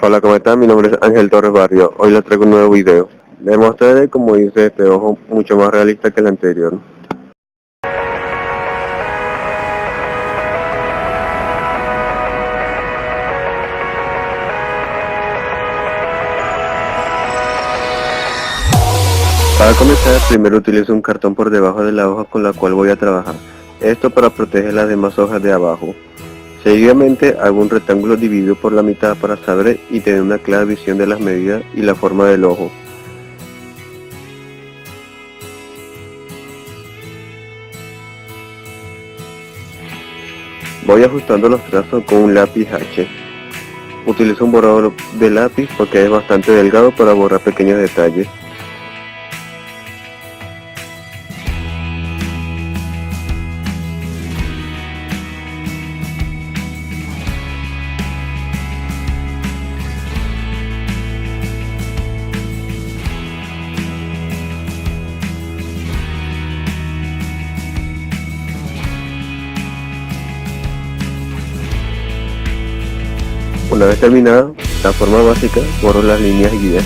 Hola, ¿cómo están? Mi nombre es Ángel Torres Barrio. Hoy les traigo un nuevo video. Les mostraré cómo hice este ojo mucho más realista que el anterior. Para comenzar, primero utilizo un cartón por debajo de la hoja con la cual voy a trabajar. Esto para proteger las demás hojas de abajo. Seguidamente hago un rectángulo dividido por la mitad para saber y tener una clara visión de las medidas y la forma del ojo. Voy ajustando los trazos con un lápiz H. Utilizo un borrador de lápiz porque es bastante delgado para borrar pequeños detalles. Una vez terminada la forma básica, borro las líneas guías.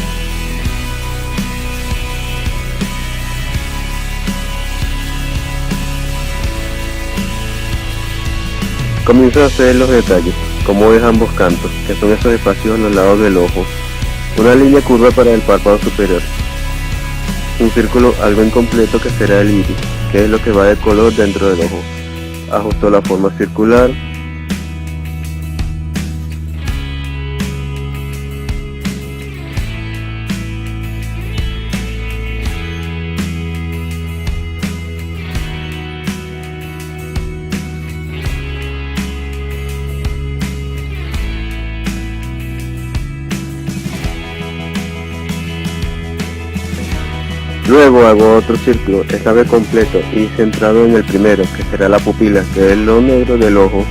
Comienzo a hacer los detalles, como ves ambos cantos, que son esos espacios a los lados del ojo. Una línea curva para el párpado superior. Un círculo algo incompleto que será el iris, que es lo que va de color dentro del ojo. Ajusto la forma circular. Luego hago otro círculo, esta vez completo y centrado en el primero, que será la pupila, que es lo negro del ojo.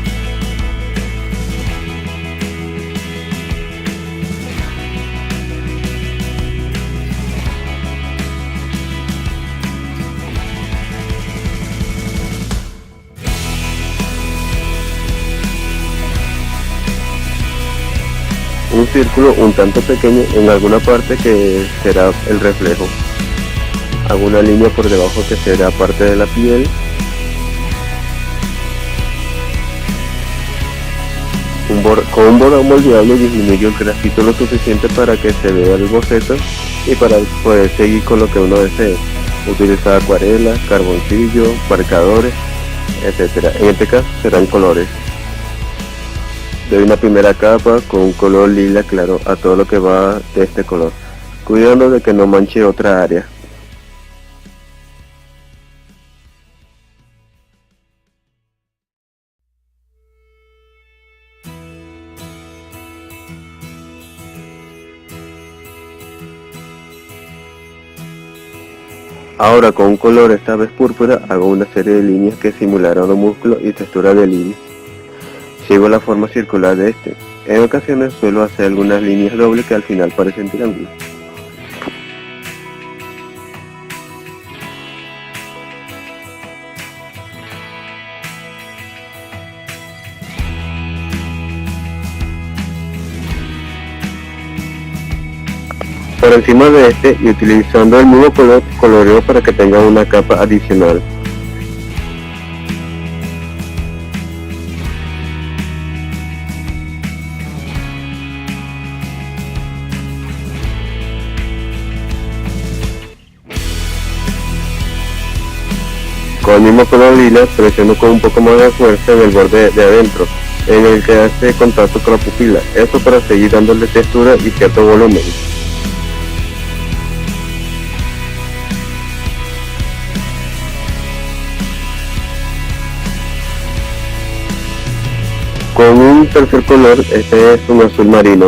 Un círculo un tanto pequeño en alguna parte que será el reflejo. Hago una línea por debajo que será parte de la piel. Con un borrador moldeable disminuyo el grafito lo suficiente para que se vea el boceto y para poder seguir con lo que uno desee. Utilizar acuarelas, carboncillo, marcadores, etc. En este caso serán colores. Doy una primera capa con un color lila claro a todo lo que va de este color, cuidando de que no manche otra área. Ahora con un color esta vez púrpura hago una serie de líneas que simularán los músculos y textura del iris. Sigo la forma circular de este. En ocasiones suelo hacer algunas líneas dobles que al final parecen triángulos. Por encima de este y utilizando el mismo color, coloreo para que tenga una capa adicional. Con el mismo color lila presiono con un poco más de fuerza en el borde de adentro, en el que hace contacto con la pupila, esto para seguir dándole textura y cierto volumen. Con un tercer color, este es un azul marino.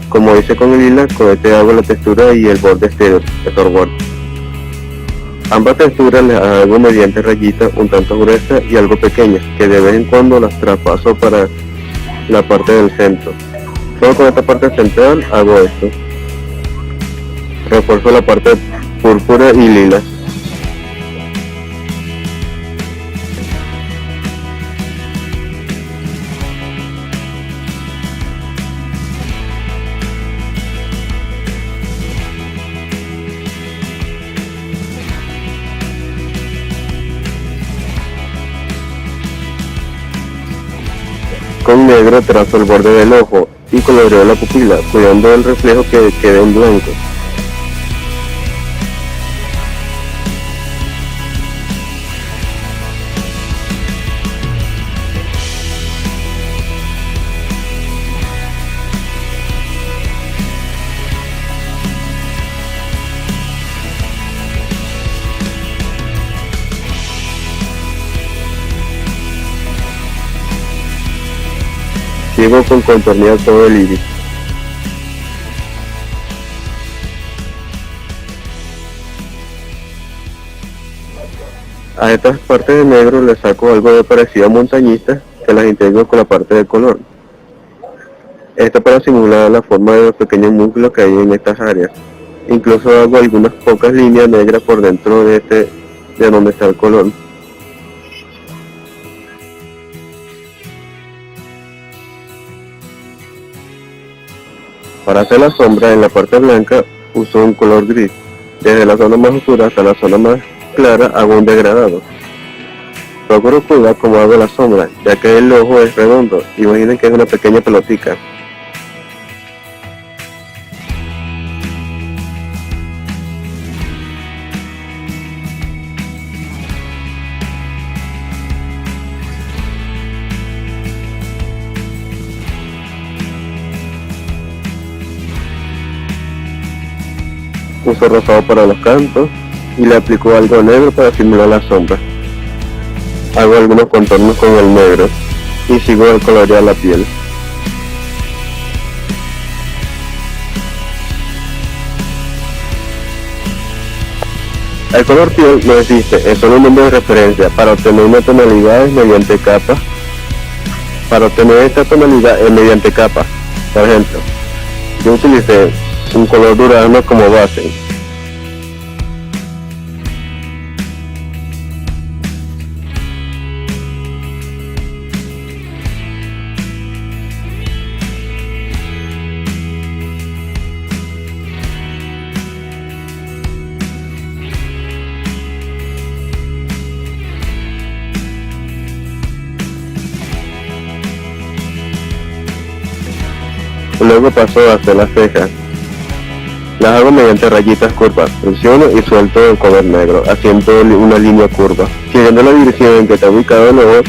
Como hice con el lila, con este hago la textura y el borde exterior, storyboard. Ambas texturas las hago mediante rayitas un tanto gruesas y algo pequeñas, que de vez en cuando las traspaso para la parte del centro. Solo con esta parte central hago esto. Refuerzo la parte púrpura y lila. con negro trazo el borde del ojo y coloreo la pupila, cuidando el reflejo que quede en blanco. Sigo con contornear todo el iris. A estas partes de negro le saco algo de parecido a montañitas que las integro con la parte de color. Esto para simular la forma de los pequeños músculos que hay en estas áreas. Incluso hago algunas pocas líneas negras por dentro de donde está el color. Para hacer la sombra en la parte blanca uso un color gris. Desde la zona más oscura hasta la zona más clara hago un degradado. Procuro cuidar cómo hago la sombra, ya que el ojo es redondo. Imaginen que es una pequeña pelotica. Uso rosado para los cantos y le aplico algo negro para simular la sombra. Hago algunos contornos con el negro y sigo el colorear la piel. El color piel no existe, es solo un número de referencia para obtener una tonalidad mediante capas. Para obtener esta tonalidad es mediante capas. Por ejemplo, yo utilicé un color durazno como base. Luego paso a hacer las cejas. Las hago mediante rayitas curvas, presiono y suelto el color negro, haciendo una línea curva. Siguiendo la dirección en que está ubicado el ojo,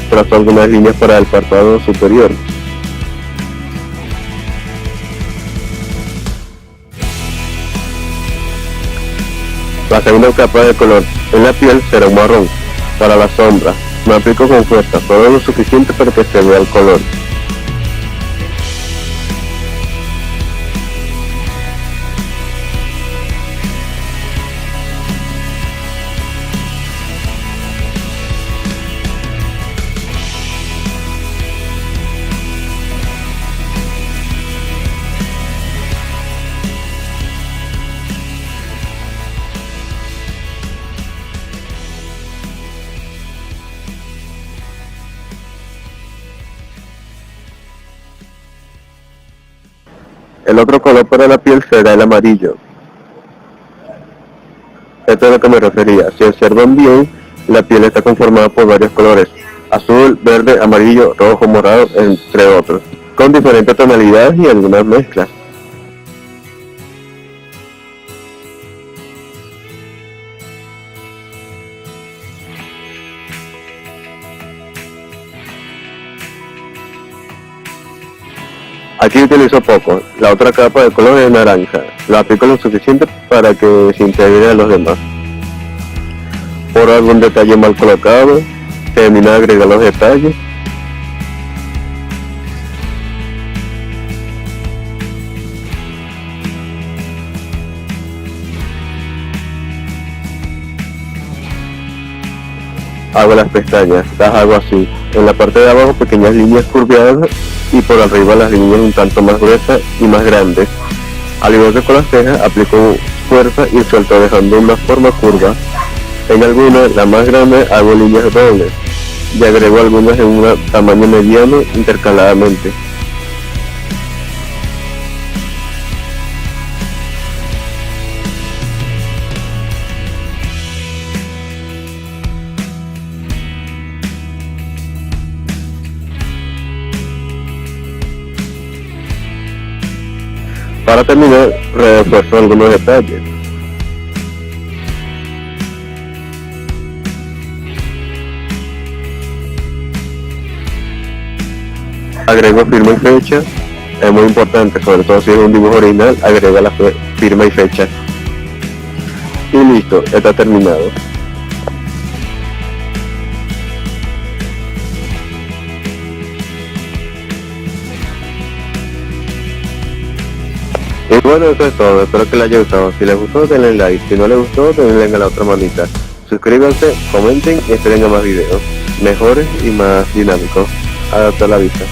trazo algunas líneas para el párpado superior. La segunda capa de color en la piel será un marrón. Para la sombra, me aplico con fuerza, todo lo suficiente para que se vea el color. El otro color para la piel será el amarillo. Esto es a lo que me refería. Si observan bien, la piel está conformada por varios colores: azul, verde, amarillo, rojo, morado, entre otros, con diferentes tonalidades y algunas mezclas. Aquí utilizo poco, la otra capa de color es naranja, la aplico lo suficiente para que se integre a los demás. Por algún detalle mal colocado, termino de agregar los detalles. Hago las pestañas, las hago así, en la parte de abajo pequeñas líneas curveadas y por arriba las líneas un tanto más gruesas y más grandes. Al igual que con las cejas, aplico fuerza y suelto dejando una forma curva. En algunas, la más grande, hago líneas dobles y agrego algunas en un tamaño mediano intercaladamente. Para terminar, refuerzo algunos detalles. Agrego firma y fecha. Es muy importante, sobre todo si es un dibujo original, agrega la firma y fecha. Y listo, está terminado. Y bueno, eso es todo, espero que les haya gustado. Si les gustó, denle like, si no les gustó, denle a la otra manita. Suscríbanse, comenten y esperen a más videos mejores y más dinámicos. Hasta la vista.